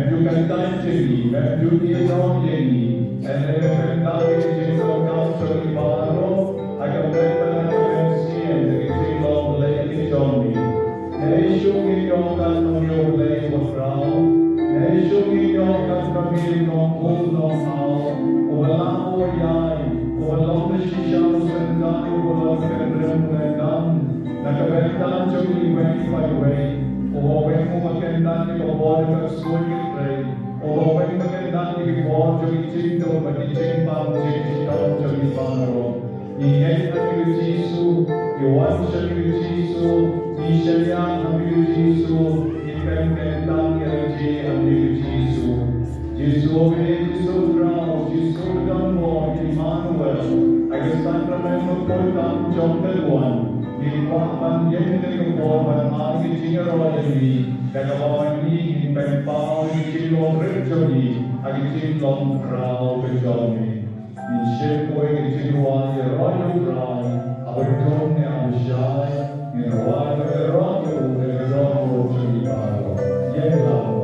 più cantanti, più dietogli, e nelle frenate che ci sono calcio di paro, a capella insieme che ci lo lei giorni. E sciughi giocano io lei con frau, e sciughi giocano con uno ao, o l'amo iai, o l'onde sciamo sentati con lo scherrem dan, na capella giochi way by way. O bem como quem dá que o bode para sua rei, o bem como quem dá que o bode que tinto para que tinha para que está o que faro. E ele amigo disso, eu acho amigo disso, e cheia amigo disso, e quem dá que ele amigo disso. Jesus Jesus grau, Jesus gambo, Emmanuel, a que sacramento portam John Peluan. Di papan yang dari kebawan hari tinggal lagi, dan kebawan ini berpau di cilok rejoli, agi cilok rau rejoli. Di sekolah di cilok rau rau, abadon yang berjaya, yang rau rau rejoli baru, yang lalu.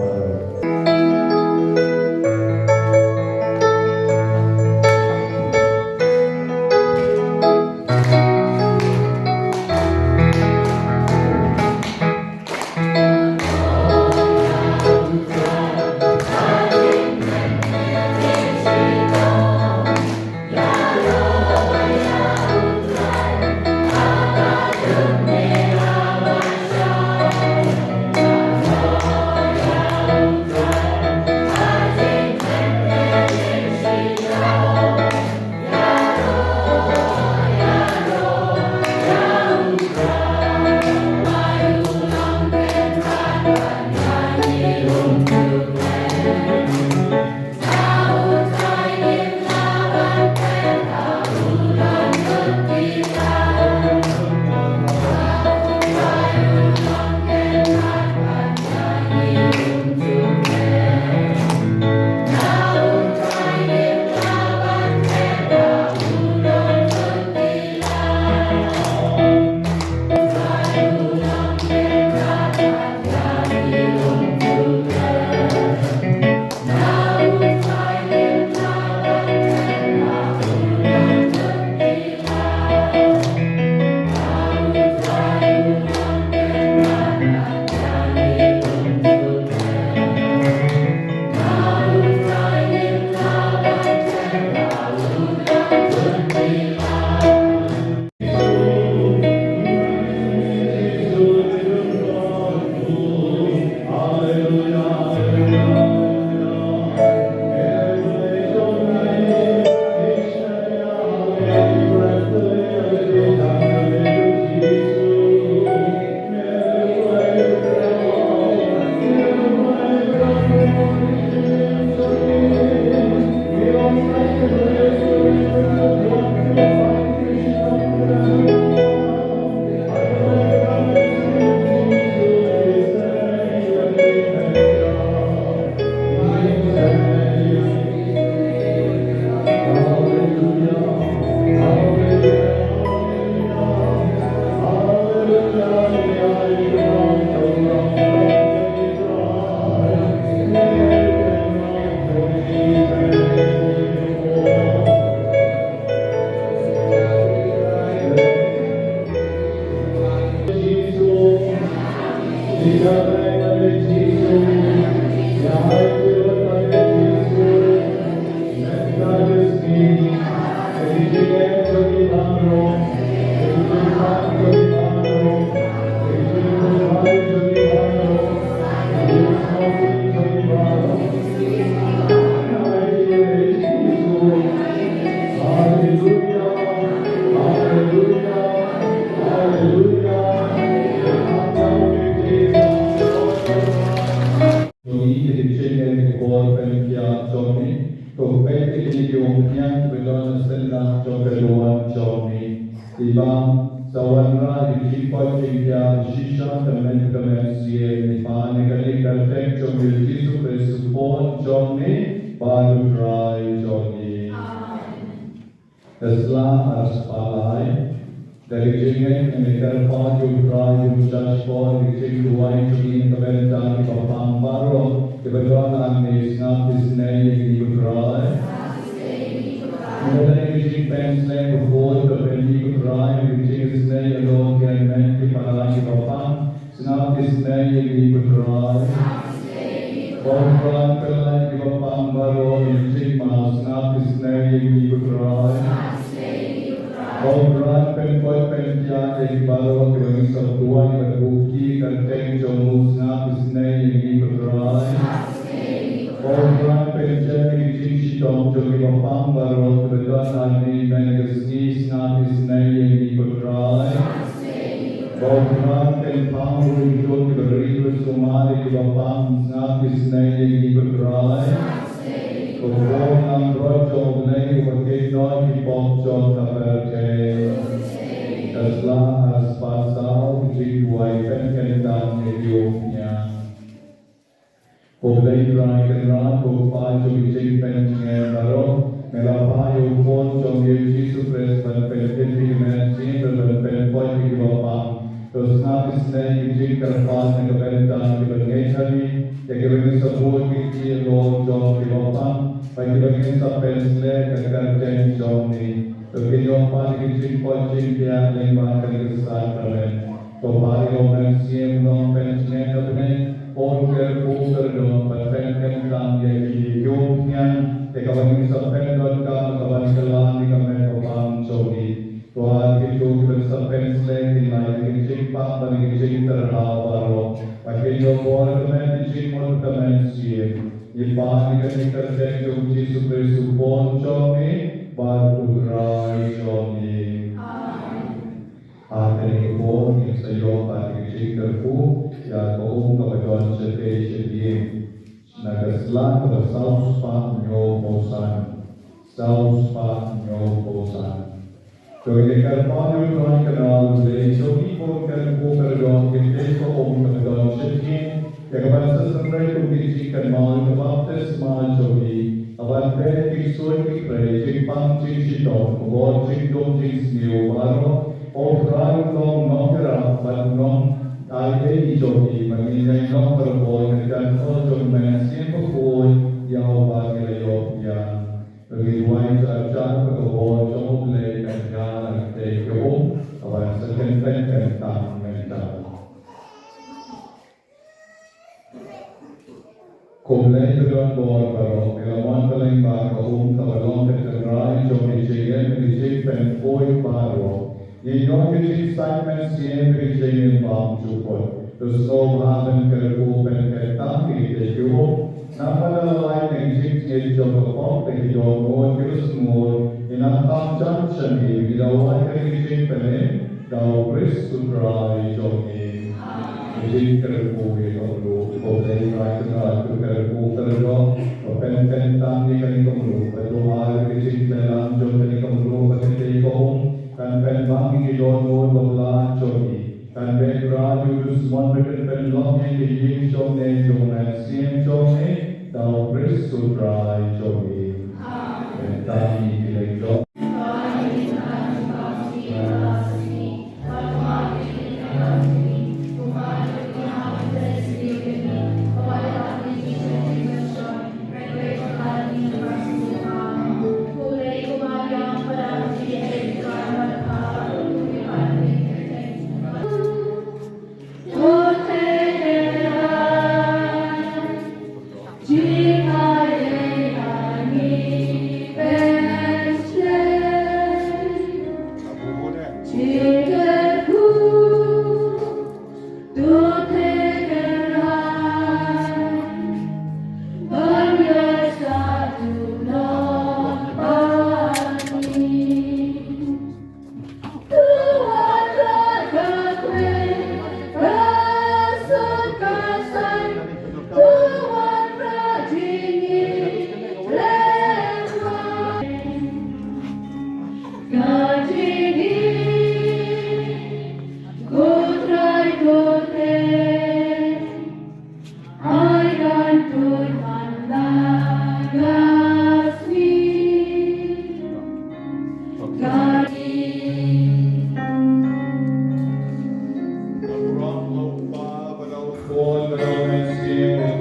Dari jengen mereka pagi utrai jual sport di sini dua ini kebentang di Papang Baru Kebetulan Agnes Natisnei Nikutrai. Mulai Vijay Pensle Bukol Kapeli Nikutrai Vijay Snei Alon Kermen Kiparani Bapan Natisnei Nikutrai. Bukran Kalai Kibapang Baro Vijay Mas Natisnei Nikutrai. Bukran Penkoi Penkya Ekbaro Kibagi Sabduan Kabuki Kanteng Jomus Natisnei Nikutrai. Bukran Penkya Shitong Jogi Bapang Baro Kebetulan Ani Menegasni Natisnei Nikutrai. Bukran Penkang Rinjot Kibari Sumari Bapang Natisnei Nikutrai. Bukran Amrot Jognei Wakil Noi Kipok Jog Kaperte. Taslah Aspasau Jikuai Penkentang Ethiopia. Kulai Rai Kenran Kupai Jogijing Penkeng Baro Melapai Ukon Jogi Jisu Presban Penkenti Mensin Dan Penkoi Kibapang Terus Natisnei Jing Kerpan Nekabentang Kibangejari Kibangin Sabut Kiki Lord Jog Kibapang Bagi Kibangin Sapensle Kekanteng Jogni Kibangin Kijing Pojing Tiang Lembang Kenegesan Permen Kopari Omen Siem Non Penkeng Kabinen Order dong berfenken tang yaki yungnya tekawani sampai dot kam kawan kelam di kamera kopang cobi tuan itu bersampai selek di lain kecil pak bagi kecil terhawaro bagi jomor kemen kecil mon kemen siem ipan ikan kerja cuci super supon cobi batu rai cobi akhirnya kopong yang sayur bagi kecil terpu ya kau kebetulan sedih nagaslan bersau Spanyol bosan sau Spanyol bosan. Jadi kalau orang kenal dari jogi pun kan bukan kita kau kebetulan sedih ya kepada sesuatu itu kita kenal kebaptis mal jogi awan kisah kisah pang cincin kebor cincin cincin baru orang nongkrong bangun Ai jogi mengingat nom berboy dan orang mengasih berboy yang bagi Ethiopia. Bagi wajib ajar berboy jom leh dan teko awan sekenpen tentang mental. Kumleh berdon bor barok elawan paling barok kabalon tergerai jogi jegen menjadi penboy barok. Iyon kecil Simon Siem kecil Bang Jupol. Terus haben kerbuben kertang kita juga. Nama lain yang kecil juga kok terhidup mur terus mur. Inatang junction ini dilawan kecil penen kau bris sutrai jogi. Kecil kerbu itu dulu. Boleh rakyat kerbu kerja. Pen tang ni kini kamu. Betul hal kecil dalam jogi kamu betul kau. Kan pen bangi dono bawlan jogi kan pen raju dus monbeten pen longnya di jomne jomne siem jomne tau bris sutrai jogi tadi dilek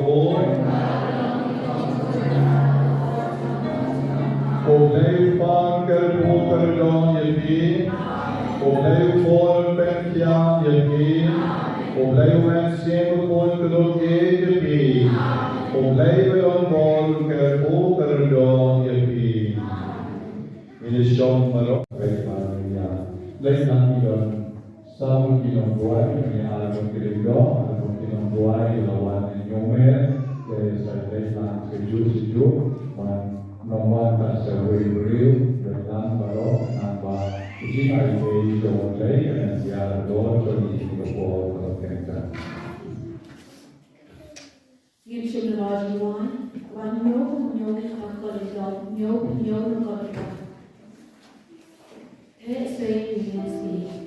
Boy, Kerbokerdan Jepi, opnieuw voor een Pentia Jepi, opnieuw mensen voor Kedot Jepi, opnieuw voor Kerbokerdan Jepi. In de Shalom Marok, Maria, lees dan hier Saul Kinongwai, yang alam kirido, alam Kinongwai, lawan Nyomer, dari saya sejuk, nomor tak sesuai beriu, dalam kalau nampak jika ini jomolai, dan siapa doa jadi kepol terkenal. Give children all you want, one nyo kakalido, nyo kakalido. Say you can see.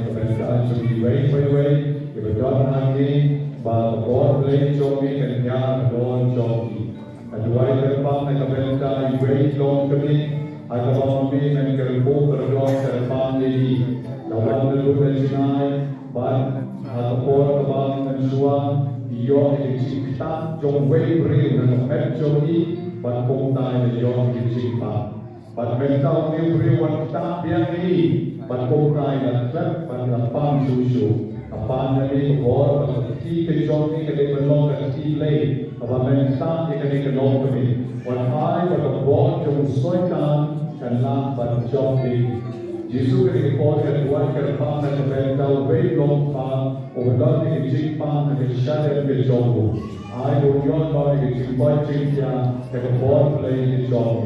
กับเป็นการจุดไว้อย่าไปย้อนทางนี้บาปก่อนเลยจงมีกันยาโดนจงอีกด้วยกันบ้างในกับเป็นการไว้ลงกันนี้อาจจะบางทีมันเกิดปุ๊บกระโดดกระปังดีเราบางทีรู้ได้ยังไงบ้านอาจจะปวดกับบางมันชัวย้อนอีกสิ่งต่างจงไว้เรียนกับแม่จงอีบ้านคงตายในย้อนอีกสิ่งต่างบ้านเป็นเจ้าเรียบเรียวันต่างอย่างนี้บ้านคงตายในแคลบบ้านลำปังชูapa yang dibuat seperti kejauhan ini kita belum kerti lagi apa mensan kita belum kami wanai berbuat jauh soikan karena berjauh ini Yesus kita buat kedua kerana kita belum faham orang ini jipang kita syariat berjauh ai dunia orang ini jipang jipya kita buat lagi jauh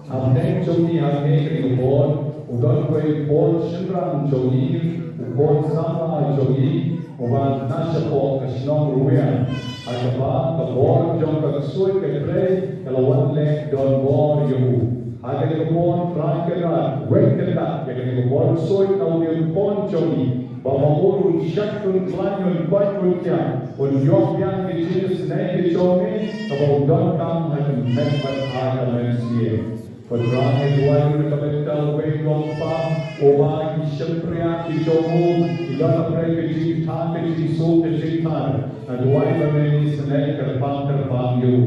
apa yang jauh ini hari kita buat orang kita buat senang jauh ini Buat sama jogi, buat nasi pok kesenang rupiah. Agak buat jom kesuai kepre, kalau wanle don buat yogu. Agak buat try kerat, wait kerat, agak buat suai tahu dia pon jogi. Bawa urut syak pun pelanjut baik rupiah. Unjuk yang kecil senai jogi, kalau don kam akan membuat agak manusia. Perang dua itu kebetulan wayang pam, obat isempria ijomu, ilah mereka cinta kecisu kecinta. Dua itu menjadi senai terbang you.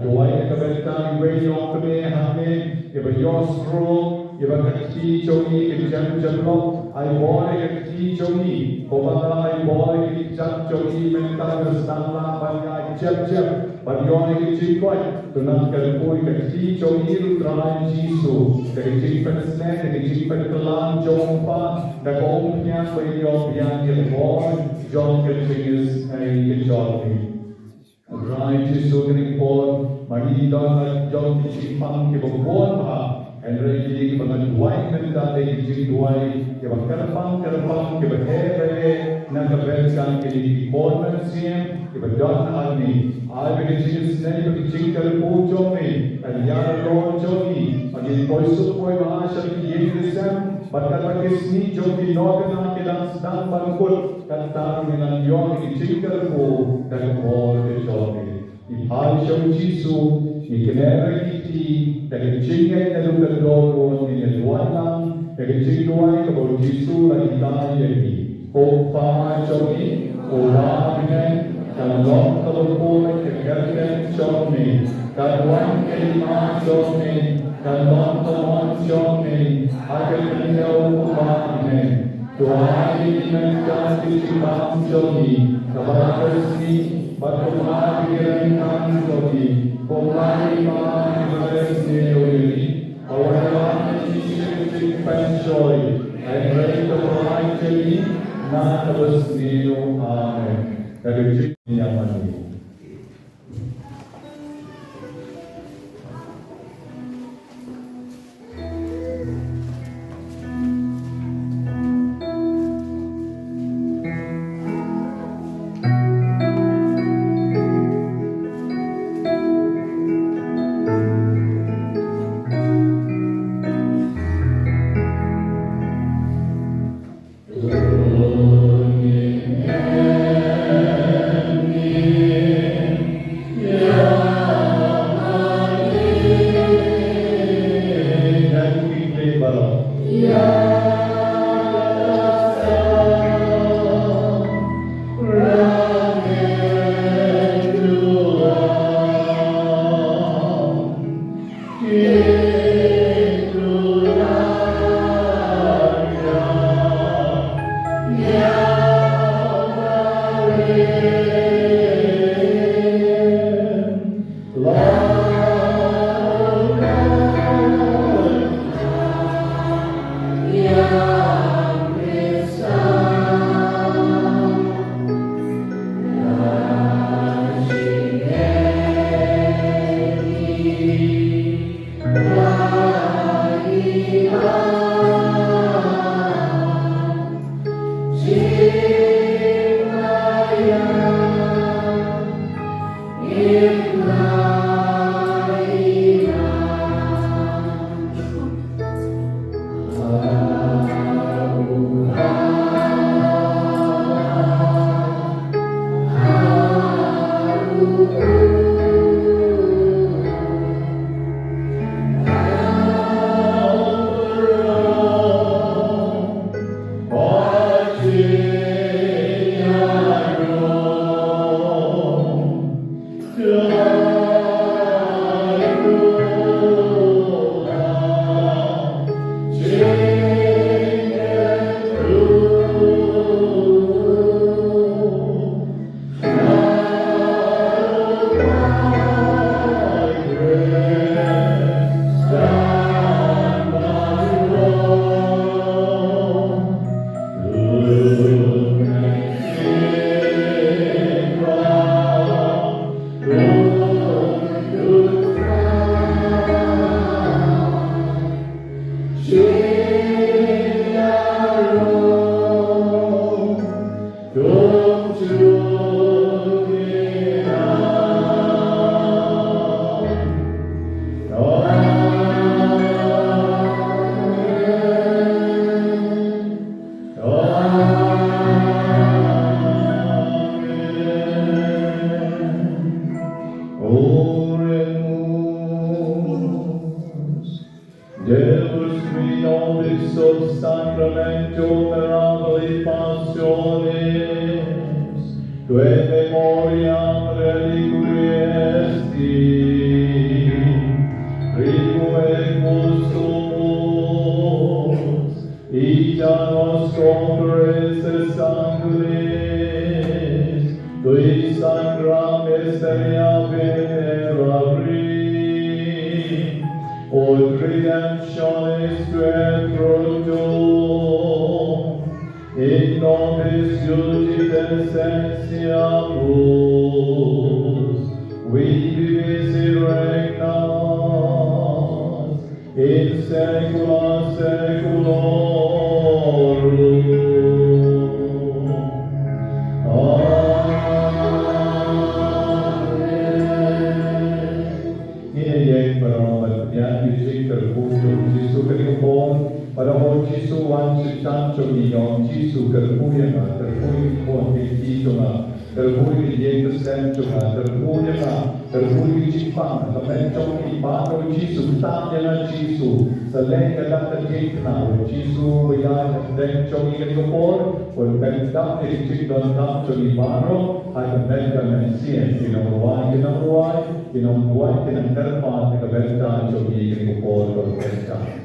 Dua itu kebetulan wayang kemehame, iba yosro, iba kecil jogi kejam-jamlok, ay boleh kecil jogi, kobata ay boleh kejam jogi mental berstandar banyak jam-jam. Bagaimana kecil kuat, tunas kerupuk kecil jogi utara Yesus, kecil persne, kecil perkelan jompa, dan kompunya beliau yang dilakukan, jom kecil kejauhan. Rai Yesus keripon, mari dan jom kecil pang kebuan bah, Henry jadi kebangan mental kecil duai, kebangan kerpang keberhebe, nak keberkan keripon manusia, keberdan alni. I begin to begin kerupuk jomi, dan yang lor jomi, bagi koisuk koi bahasa yang disem, bakat bagi seni jomi norgan kita sedang bangkut, kata dengan yang begin kerupuk dan kol jomi. Ihal jom Yesu, ikenera kiti, dan jingai dalam kedorong ini lualang, dan jingai kabur Yesu lagi tanya ini. Opa jomi, opa dengan Kalau terlupa kekerjaan jomi, kawan kelima jomi, kawan teman jomi, agar beliau umatnya. Doa ini menjadi imam jomi, kabar resmi, bagaimana pikiran jomi, kembali imam resmi jomi, awalnya disebut penjoy, dan mereka berlain jomi, nak resmi amen. Dari yang mana? Quae memoriam reliquiesti, Trigue customus, ita nos conferes et sanguis, tui sacra mysteria venerabri, ut redemptionis tuae fructum, in nobis Iudis essentiamus, vivis et regnat, in saecula saeculorum. Gesù per cui con titola, per cui dietro sempre, per cui ci fanno, la mezzo che fanno Gesù, tagliano Gesù, se lei è la tecna, Gesù ya dentro il cuore, quel pensato che ci danno di mano, hai che mettere insieme, che non vuoi, che non fermare, che versaggio di il cuore per pensare.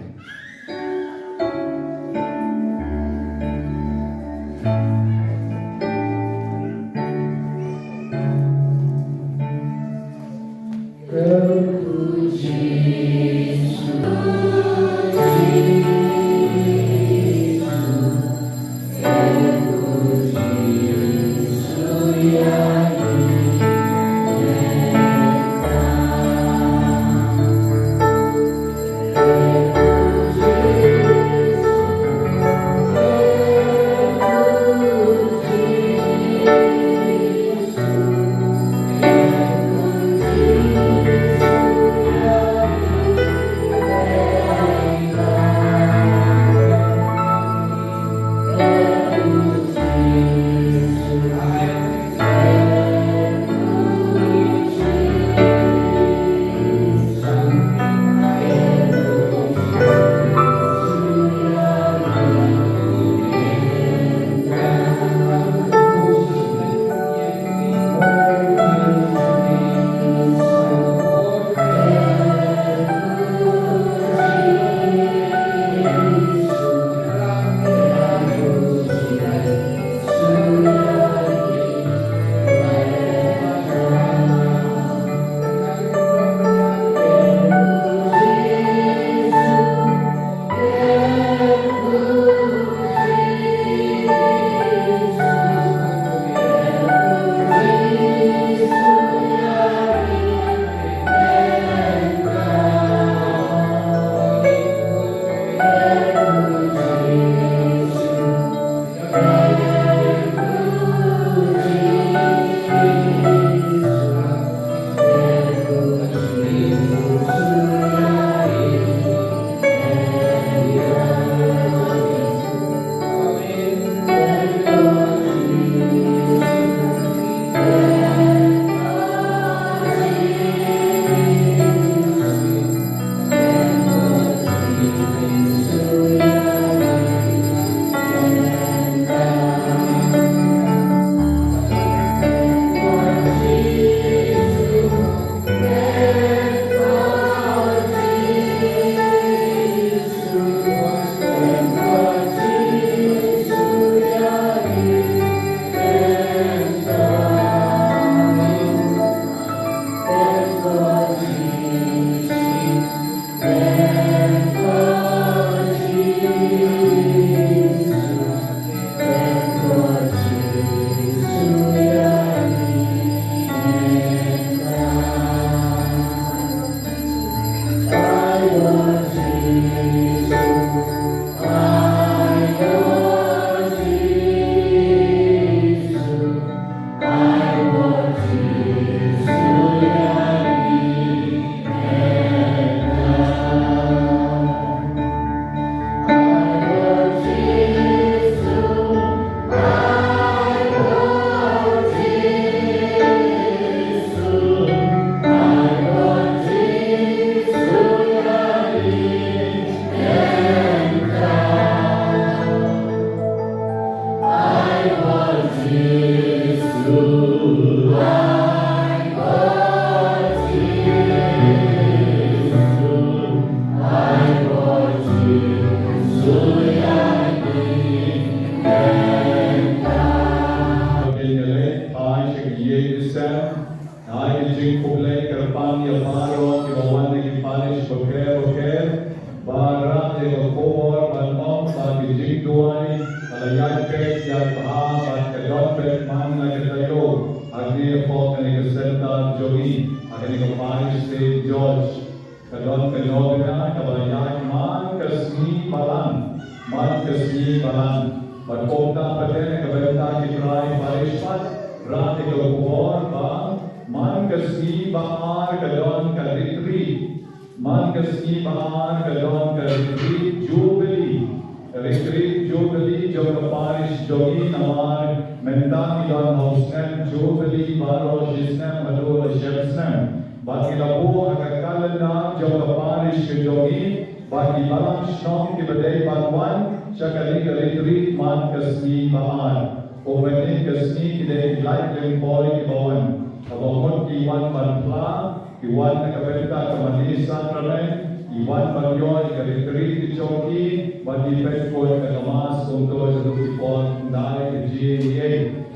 Jing Kublai Kerpang Yamaro, Kilawan Niki Panish, Boker, Barat Jego Kowar, Banom, Bagi Jing Duai, Alayat Pek, Yat Baha, Bat Kedon Pek, Mang Nagatayo, Agni Fok, Niki Senta, Jogi, Agni Panish, St. George, Kedon Kenobina, Kabalayat, Man Kasni Balan, Man Kasni Balan, Bat Kota Paten, Kabenta Kitrai, Parishpat, Rati Kowar, Bang, Man Kasni Bahar, Kedon Kaditri, Man Kasni Bahar, Kedon Kaditri, Jubilee, Retreat Jubilee, Joka Parish, Jogi Namar, Menta Kilan Hausnem, Jubilee, Baro Shisnem, Hador Shepsnem, Baki Labu, Akakalanda, Joka Parish, Jogi, Baki Balam Shnom, Kibadei Banwan, Shakali Retreat, Man Kasni Bahar, Overnight Kasni, Kidei Lightning Boy Kibawan, Abamot Iwan Banpla, Iwan Nakabenta Kamani Sakrament, Iwan Banyoy Retreat Choki, Bagi Petford Kakamas, Kuntos Lukipon, Nai GA,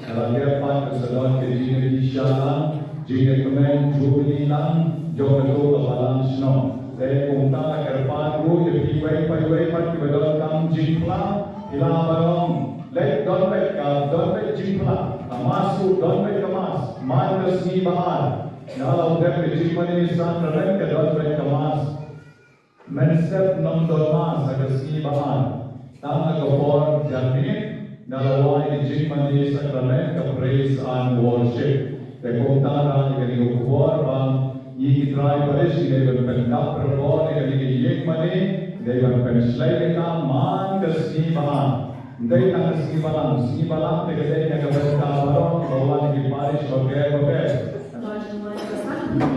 Alagepan Kasalon Kajina Dishalan, Jina Kamen, Jubilee Lang, Jokato Kabalan Shno, Te Kumta Kerpan Ru, Yaki Wei Pai Wei Pat Kibadon Kam Jinkla, Ilabarong, Let Don Bet Jinkla, Amasu Don Bet Kamas, Man Kasni Bahar, Nala Udep Jimani Sakrament Don Bet Kamas, Mensep Nom Dormas Kasni Bahar, Tama Kapor Janit, Nalawai Jimani Sakrament Ka Praise and Worship, Te Kumtara Ikani Kupor Bang, Yiki Trai Parish, Devan Pen Kapra Bor, Ikani Yek Mani, Devan Pen Shlaika, Man Kasni Bahar, Dei tak sibalang, sibalang tegak tegak kepada kawan, kawan di Paris, bagai. Nós não é passado.